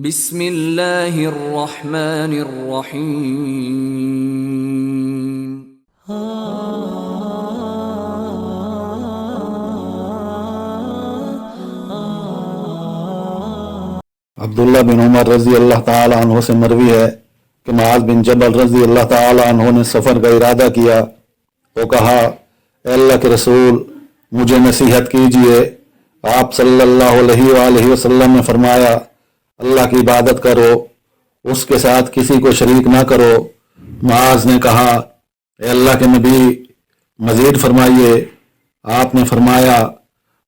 بسم اللہ الرحمن الرحیم۔ عبداللہ بن عمر رضی اللہ تعالی عنہ سے مروی ہے کہ معاذ بن جبل رضی اللہ تعالی عنہ نے سفر کا ارادہ کیا تو کہا، اے اللہ کے رسول مجھے نصیحت کیجئے۔ آپ صلی اللہ علیہ وآلہ وسلم نے فرمایا، اللہ کی عبادت کرو، اس کے ساتھ کسی کو شریک نہ کرو۔ معاذ نے کہا، اے اللہ کے نبی مزید فرمائیے۔ آپ نے فرمایا،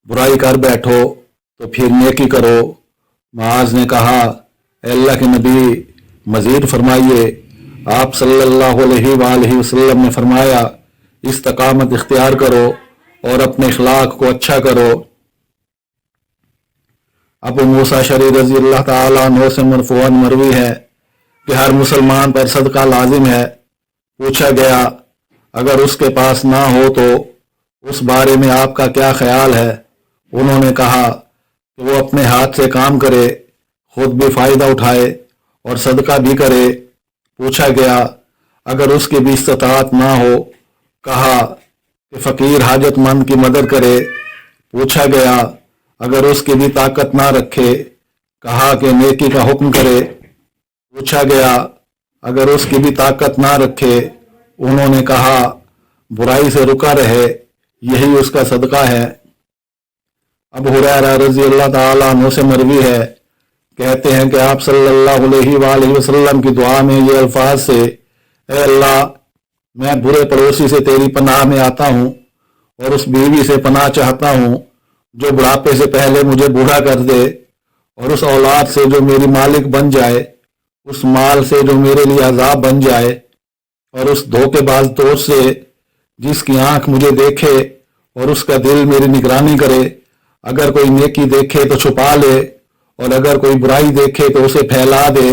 برائی کر بیٹھو تو پھر نیکی کرو۔ معاذ نے کہا، اے اللہ کے نبی مزید فرمائیے۔ آپ صلی اللہ علیہ وآلہ وسلم نے فرمایا، استقامت اختیار کرو اور اپنے اخلاق کو اچھا کرو۔ ابو موسیٰ اشعری رضی اللہ تعالی عنہ سے مرفوعاً مروی ہے کہ ہر مسلمان پر صدقہ لازم ہے۔ پوچھا گیا، اگر اس کے پاس نہ ہو تو اس بارے میں آپ کا کیا خیال ہے؟ انہوں نے کہا کہ وہ اپنے ہاتھ سے کام کرے، خود بھی فائدہ اٹھائے اور صدقہ بھی کرے۔ پوچھا گیا، اگر اس کی بھی استطاعت نہ ہو؟ کہا کہ فقیر حاجت مند کی مدد کرے۔ پوچھا گیا، اگر اس کی بھی طاقت نہ رکھے؟ کہا کہ نیکی کا حکم کرے۔ پوچھا گیا، اگر اس کی بھی طاقت نہ رکھے؟ انہوں نے کہا، برائی سے رکا رہے، یہی اس کا صدقہ ہے۔ ابو ہریرہ رضی اللہ تعالیٰ عنہ سے مروی ہے، کہتے ہیں کہ آپ صلی اللہ علیہ وآلہ وسلم کی دعا میں یہ الفاظ سے، اے اللہ میں برے پڑوسی سے تیری پناہ میں آتا ہوں اور اس بیوی سے پناہ چاہتا ہوں جو بڑھاپے سے پہلے مجھے بوڑھا کر دے، اور اس اولاد سے جو میری مالک بن جائے، اس مال سے جو میرے لیے عذاب بن جائے، اور اس دھوکے باز دوست سے جس کی آنکھ مجھے دیکھے اور اس کا دل میری نگرانی کرے۔ اگر کوئی نیکی دیکھے تو چھپا لے، اور اگر کوئی برائی دیکھے تو اسے پھیلا دے۔